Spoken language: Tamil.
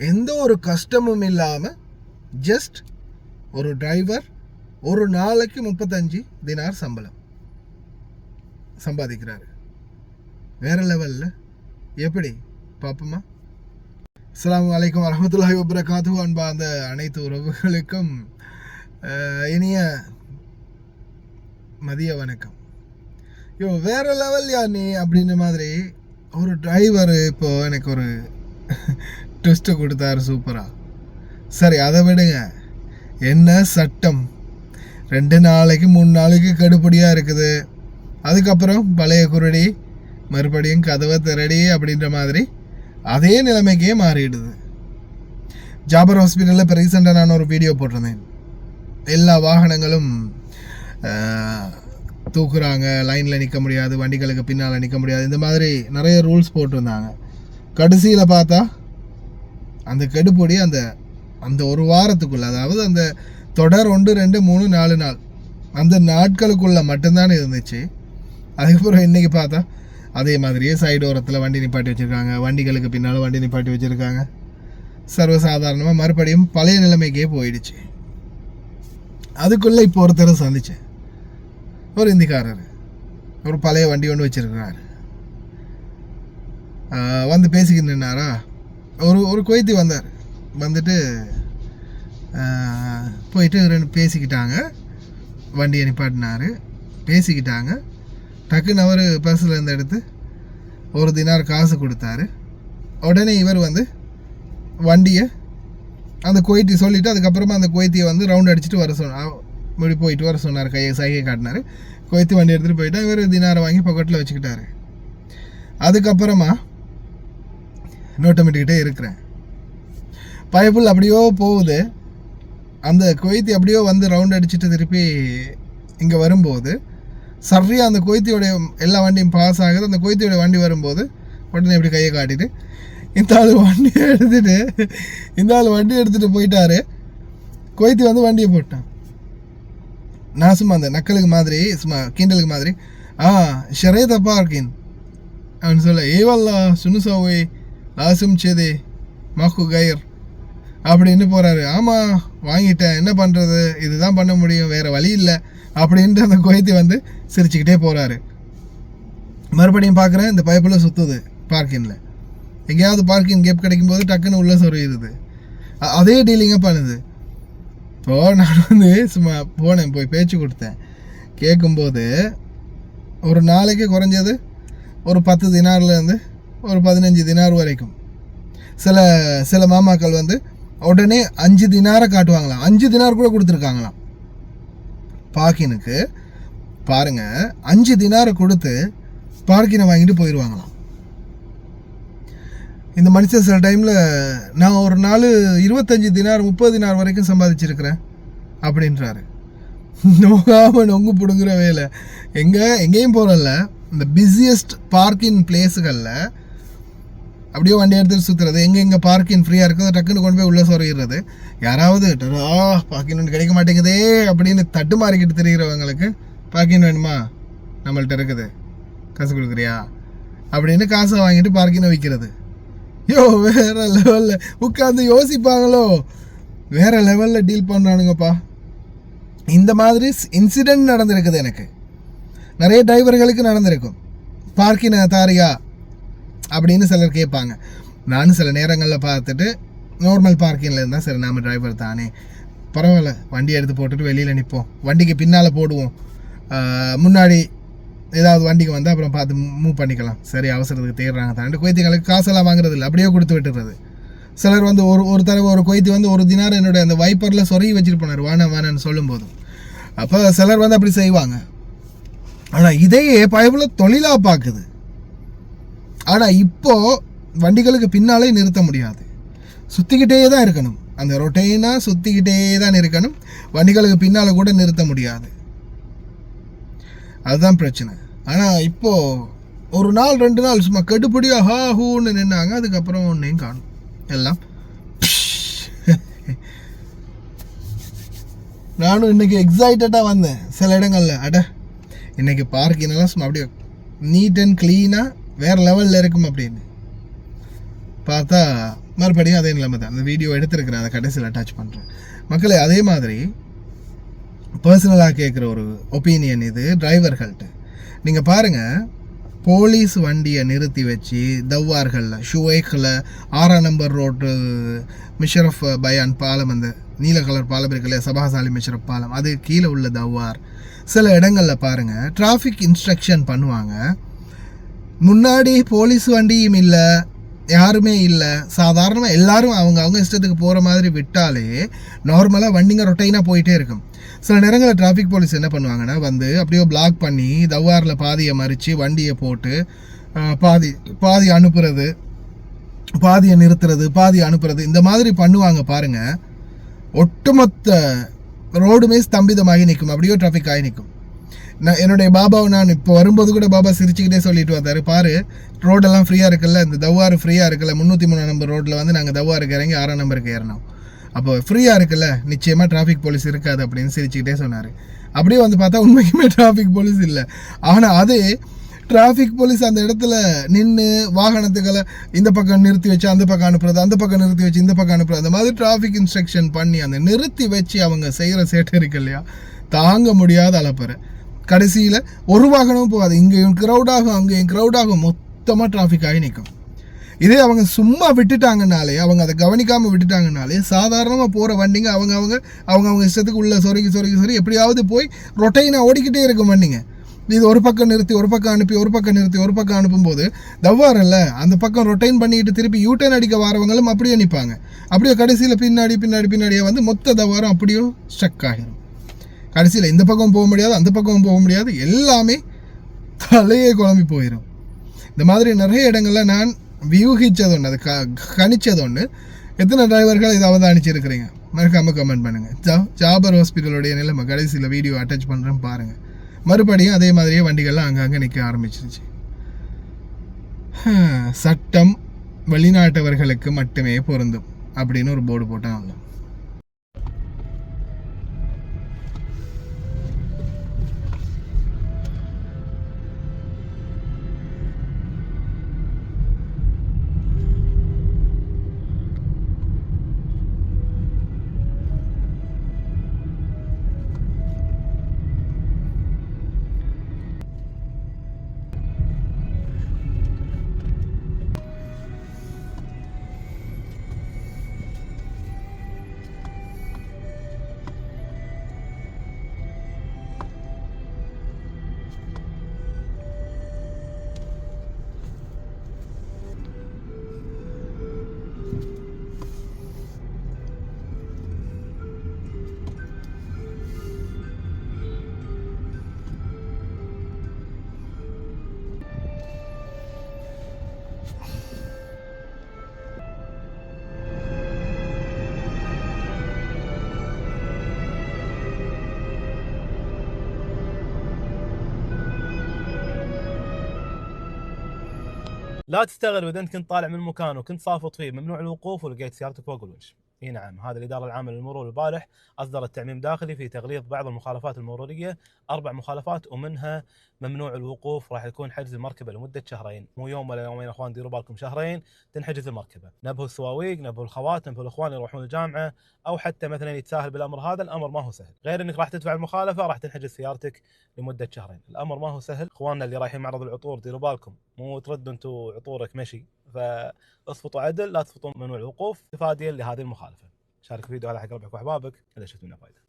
எந்த ஒரு கஷ்டமும் இல்லாமல் ஜஸ்ட் ஒரு டிரைவர் ஒரு நாளைக்கு 35 தினார் சம்பளம் சம்பாதிக்கிறாரு. வேற லெவலில். எப்படி பார்ப்போமா? அஸ்ஸலாமு அலைக்கும் வரஹ்மத்துல்லாஹி வபரகாத்துஹு. அன்பார்ந்த அனைத்து உறவுகளுக்கும் இனிய மதிய வணக்கம். வேற லெவல் நீ அப்படின்ற மாதிரி ஒரு டிரைவர் இப்போ எனக்கு ஒரு ட்விஸ்ட்டு கொடுத்தாரு சூப்பராக. சரி, அதை விடுங்க. என்ன சட்டம் 2 நாளைக்கு 3 நாளைக்கு கடுப்படியாக இருக்குது. அதுக்கப்புறம் பழைய குருடி மறுபடியும் கதவை திரடி அப்படின்ற மாதிரி அதே நிலைமைக்கே மாறிடுது. ஜாபர் ஹாஸ்பிட்டலில் இப்போ ரீசெண்டாக நான் ஒரு வீடியோ போட்டிருந்தேன். எல்லா வாகனங்களும் தூக்குறாங்க, லைனில் நிற்க முடியாது, வண்டிகளுக்கு பின்னால் நிற்க முடியாது, இந்த மாதிரி நிறைய ரூல்ஸ் போட்டிருந்தாங்க. கடைசியில் பார்த்தா அந்த கெடுபொடி அந்த அந்த ஒரு வாரத்துக்குள்ளே, அதாவது அந்த தொடர் 1 2 3 4 நாள் அந்த நாட்களுக்குள்ளே மட்டும்தான் இருந்துச்சு. அதுக்கப்புறம் இன்றைக்கி பார்த்தா அதே மாதிரியே சைடு ஓரத்தில் வண்டி நிப்பாட்டி வச்சுருக்காங்க, வண்டிகளுக்கு பின்னால் வண்டி நிப்பாட்டி வச்சுருக்காங்க. சர்வசாதாரணமாக மறுபடியும் பழைய நிலைமைக்கே போயிடுச்சு. அதுக்குள்ளே இப்போ ஒருத்தரை சந்தித்தேன். ஒரு இந்திக்காரர் ஒரு பழைய வண்டி ஒன்று வச்சுருக்கிறாரு. வந்து பேசிக்கிட்டு நின்னாரா, ஒரு குவைத்தி வந்தார். வந்துட்டு போயிட்டு 2 பேசிக்கிட்டாங்க, வண்டியை நிப்பாட்டினார், பேசிக்கிட்டாங்க. டக்குன்னு அவர் பர்ஸில் இருந்து எடுத்து 1 தினார் காசு கொடுத்தாரு. உடனே இவர் வந்து வண்டியை அந்த குவைத்தி சொல்லிவிட்டு அதுக்கப்புறமா அந்த குவைத்தியை வந்து ரவுண்ட் அடிச்சுட்டு வர முடி போயிட்டு வர சொன்னார். சைகை காட்டினார். குவைத்தி வண்டி எடுத்துகிட்டு போயிட்டு இவர் தினாரை வாங்கி பக்கெட்டில் வச்சுக்கிட்டாரு. அதுக்கப்புறமா நோட்டமிட்டுக்கிட்டே இருக்கிறேன். பைப்புள் அப்படியோ போகுது. அந்த குவைத்தி அப்படியோ வந்து ரவுண்ட் அடிச்சுட்டு திருப்பி இங்கே வரும்போது சரியாக அந்த குவைத்தியோடைய எல்லா வண்டியும் பாஸ் ஆகுது. அந்த குவைத்தியோடைய வண்டி வரும்போது உடனே இப்படி கையை காட்டிட்டு இந்த ஆள் வண்டியை எடுத்துகிட்டு போயிட்டாரு. குவைத்தி வந்து வண்டியை போட்டான். நான் சும்மா அந்த நக்கலுக்கு மாதிரி சும்மா கிண்டலுக்கு மாதிரி ஷரே தப்பா இருக்கேன் அப்படின்னு சொல்ல, ஏவல்லா சுனுசாவை லாசும் சேதே மாக்கு கயர் அப்படின்னு போகிறாரு. ஆமாம், வாங்கிட்டேன், என்ன பண்ணுறது, இதுதான் பண்ண முடியும், வேறு வழி இல்லை அப்படின்ட்டு அந்த குவைத்தி வந்து சிரிச்சுக்கிட்டே போகிறாரு. மறுபடியும் பார்க்குறேன், இந்த பைப்பில் சுற்றுது பார்க்கிங்கில். எங்கேயாவது பார்க்கிங் கேப் கிடைக்கும்போது டக்குன்னு உள்ளே சொருகிடுது. அதே டீலிங்காக பண்ணுது. இப்போது நான் வந்து சும்மா போனேன், போய் பேச்சு கொடுத்தேன். கேட்கும்போது ஒரு நாளைக்கு குறைஞ்சது ஒரு 10 தினார்லேருந்து ஒரு 15 தினார் வரைக்கும். சில மாமாக்கள் வந்து உடனே 5 தினாரை காட்டுவாங்களாம். 5 தினார் கூட கொடுத்துருக்காங்களாம் பார்க்கினுக்கு. பாருங்கள், 5 தினாரை கொடுத்து பார்க்கினை வாங்கிட்டு போயிடுவாங்களாம். இந்த மனுஷன் சில டைமில் நான் ஒரு நாள் 25 தினார் 30 தினார் வரைக்கும் சம்பாதிச்சிருக்கிறேன் அப்படின்றாரு. நோகாமல் நொங்கு பிடுங்குற வேலை. எங்கேயும் போகிறல்ல, இந்த பிஸியஸ்ட் பார்க்கிங் பிளேஸுகளில் அப்படியே வண்டி எடுத்துகிட்டு சுற்றுறது. எங்கே பார்க்கிங் ஃப்ரீயாக இருக்குதோ டக்குன்னு கொண்டு போய் உள்ளே சொருகிறது. யாராவது பார்க்கிங் ஒன்று கிடைக்க மாட்டேங்குதே அப்படின்னு தட்டு மாறிக்கிட்டு தெரிகிறவங்களுக்கு பார்க்கிங் வேணுமா, நம்மள்கிட்ட இருக்குது, காசு கொடுக்குறியா அப்படின்னு காசை வாங்கிட்டு பார்க்கிங்கை விற்கிறது. வேற லெவலில் உட்காந்து யோசிப்பாங்களோ, வேற லெவலில் டீல் பண்ணுறானுங்கப்பா. இந்த மாதிரி இன்சிடெண்ட் நடந்திருக்குது. எனக்கு நிறைய டிரைவர்களுக்கு நடந்திருக்கும். பார்க்கினை தாரியா அப்படின்னு சிலர் கேட்பாங்க. நானும் சில நேரங்களில் பார்த்துட்டு நார்மல் பார்க்கிங்கில் இருந்தால் சரி, நாம் டிரைவர் தானே, பரவாயில்ல, வண்டி எடுத்து போட்டுட்டு வெளியில் நிற்போம், வண்டிக்கு பின்னால் போடுவோம், முன்னாடி ஏதாவது வண்டிக்கு வந்து அப்புறம் பார்த்து மூவ் பண்ணிக்கலாம், சரி அவசரத்துக்கு தேடுறாங்க தாண்டி குவைத்திங்களுக்கு காசெல்லாம் வாங்குறது இல்லை, அப்படியே கொடுத்து விட்டுறது. சிலர் வந்து ஒரு தடவை ஒரு குவைத்தி வந்து 1 தினார் என்னுடைய அந்த வைப்பரில் சொருகி வச்சுட்டு போனார் வேணான்னு சொல்லும்போது. அப்போ சிலர் வந்து அப்படி செய்வாங்க. ஆனால் இதையே பயபுல தொழிலாக பார்க்குது. ஆனால் இப்போது வண்டிகளுக்கு பின்னாலே நிறுத்த முடியாது, சுற்றிக்கிட்டே தான் இருக்கணும். அந்த ரொட்டைனாக சுற்றிக்கிட்டே தான் இருக்கணும், வண்டிகளுக்கு பின்னால் கூட நிறுத்த முடியாது. அதுதான் பிரச்சனை. ஆனால் இப்போது ஒரு நாள் 2 நாள் சும்மா கடுப்படியாக ஹூன்னு நின்னாங்க. அதுக்கப்புறம் ஒன்றையும் காணும், எல்லாம். நானும் இன்றைக்கி எக்ஸைட்டடாக வந்தேன் சில இடங்களில். இன்றைக்கி பார்க்கிங்கெல்லாம் சும்மா அப்படியே நீட் அண்ட் க்ளீனாக வேறு லெவலில் இருக்கும் அப்படின்னு பார்த்தா மறுபடியும் அதே நிலைமை தான். அந்த வீடியோ எடுத்துருக்கிறேன், அதை கடைசியில் அட்டாச் பண்ணுறேன். மக்களே அதே மாதிரி பர்சனலாக கேட்குற ஒரு ஒப்பீனியன் இது டிரைவர்கள்ட்ட. நீங்கள் பாருங்கள், போலீஸ் வண்டியை நிறுத்தி வச்சு தவ்வார்களில் ஷுவைக்கில் 6ஆம் நம்பர் ரோட்டு மிஷரஃப் பயான் பாலம், அந்த நீல கலர் பாலம் இருக்கு இல்லையா, சபாசாலி மிஷரஃப் பாலம், அது கீழே உள்ள தவ்வார் சில இடங்களில் பாருங்கள் டிராஃபிக் இன்ஸ்ட்ரக்ஷன் பண்ணுவாங்க. முன்னாடி போலீஸ் வண்டியும் இல்லை, யாருமே இல்லை, சாதாரணமாக எல்லாரும் அவங்க இஷ்டத்துக்கு போகிற மாதிரி விட்டாலே நார்மலாக வண்டிங்க ரொட்டைனாக போயிட்டே இருக்கும். சில நேரங்களில் டிராஃபிக் போலீஸ் என்ன பண்ணுவாங்கன்னா வந்து அப்படியே பிளாக் பண்ணி தவ்வாரில் பாதியை மறித்து வண்டியை போட்டு பாதி அனுப்புறது, பாதியை நிறுத்துறது, பாதியை அனுப்புறது, இந்த மாதிரி பண்ணுவாங்க பாருங்கள். ஒட்டுமொத்த ரோடுமே ஸ்தம்பிதமாகி நிற்கும், அப்படியே டிராஃபிக் ஆகி நிற்கும். என்னுடைய பாபாவை நான் இப்போ வரும்போது கூட பாபா சிரிச்சுக்கிட்டே சொல்லிட்டு வந்தார், பாரு ரோடெல்லாம் ஃப்ரீயாக இருக்குல்ல, இந்த தவ்வாறு ஃப்ரீயாக இருக்குல்ல, 303 நம்பர் ரோட்டில் வந்து நாங்கள் தவ்வாருக்கு இறங்கி 6ஆம் நம்பருக்கு ஏறினோம், அப்போ ஃப்ரீயாக இருக்குல்ல, நிச்சயமாக டிராஃபிக் போலீஸ் இருக்காது அப்படின்னு சிரிச்சுக்கிட்டே சொன்னார். அப்படியே வந்து பார்த்தா உண்மைக்குமே டிராஃபிக் போலீஸ் இல்லை. ஆனால் அதே டிராஃபிக் போலீஸ் அந்த இடத்துல நின்று வாகனத்துக்களை இந்த பக்கம் நிறுத்தி வச்சு அந்த பக்கம் அனுப்புறது, அந்த பக்கம் நிறுத்தி வச்சு இந்த பக்கம் அனுப்புறது, அந்த மாதிரி டிராஃபிக் இன்ஸ்ட்ரக்ஷன் பண்ணி அந்த நிறுத்தி வச்சு அவங்க செய்கிற சேட்டை இருக்கு இல்லையா, தாங்க முடியாத அளப்பறை. கடைசியில் ஒரு வாகனமும் போகாது, இங்கேயும் க்ரௌடாகும் அங்கேயும் க்ரௌடாகும், மொத்தமாக டிராஃபிக் ஆகி நிற்கும். இதே அவங்க சும்மா விட்டுட்டாங்கனாலே, அவங்க அதை கவனிக்காமல் விட்டுட்டாங்கனாலே சாதாரணமாக போகிற வண்டிங்க அவங்க இஷ்டத்துக்கு உள்ள சொருகி எப்படியாவது போய் ரொட்டைனாக ஓடிக்கிட்டே இருக்கும் வண்டிங்க. இது ஒரு பக்கம் நிறுத்தி ஒரு பக்கம் அனுப்பி ஒரு பக்கம் நிறுத்தி ஒரு பக்கம் அனுப்பும்போது தவ்வாரல்ல அந்த பக்கம் ரொட்டைன் பண்ணிட்டு திருப்பி யூட்டர்ன் அடிக்க வரவங்களும் அப்படியே நிற்பாங்க. அப்படியே கடைசியில் பின்னாடியே வந்து மொத்த தவ்வாரம் அப்படியே ஸ்ட்ரக் ஆகிடும். கடைசியில் இந்த பக்கம் போக முடியாது, அந்த பக்கம் போக முடியாது, எல்லாமே தலையே குழம்பி போயிடும். இந்த மாதிரி நிறைய இடங்களில் நான் வியூகிச்சது ஒன்று, அது கணிச்சது ஒன்று. எத்தனை டிரைவர்கள் இதை அவதானிச்சிருக்கிறீங்க மறக்காமல் கமெண்ட் பண்ணுங்கள். ஜாபர் ஹாஸ்பிட்டலுடைய நிலைமை கடைசியில் வீடியோ அட்டாச் பண்ணுறேன் பாருங்கள். மறுபடியும் அதே மாதிரியே வண்டிகள்லாம் அங்கங்கே நிற்க ஆரம்பிச்சிருச்சு. சட்டம் வெளிநாட்டவர்களுக்கு மட்டுமே பொருந்தும் அப்படின்னு ஒரு போர்டு போட்டாங்க. لا تستغرب اذا انت كنت طالع من مكان وكنت صافط فيه ممنوع الوقوف ولقيت سيارتك فوق الونش. اي نعم، هذه الاداره العامه للمرور البارح اصدرت تعميم داخلي في تغليظ بعض المخالفات المروريه، 4 مخالفات ومنها ممنوع الوقوف. راح يكون حجز المركبه لمده شهرين، مو يوم ولا يومين اخوان، ديروا بالكم شهرين تنحجز المركبه. نبهوا السواويق، نبهوا الخوات، نبهوا الاخوان يروحون الجامعه او حتى مثلا يتساهل بالامر هذا، الامر ما هو سهل، غير انك راح تدفع المخالفه راح تنحجز سيارتك لمده شهرين. الامر ما هو سهل. اخواننا اللي رايحين معرض العطور ديروا بالكم، مو تردوا انتم عطورك مشي، فاصفطوا عدل، لا تصفطون ممنوع الوقوف تفاديا لهذه المخالفه. شارك الفيديو على حق ربعك واحبابك اذا شفت منه فائده.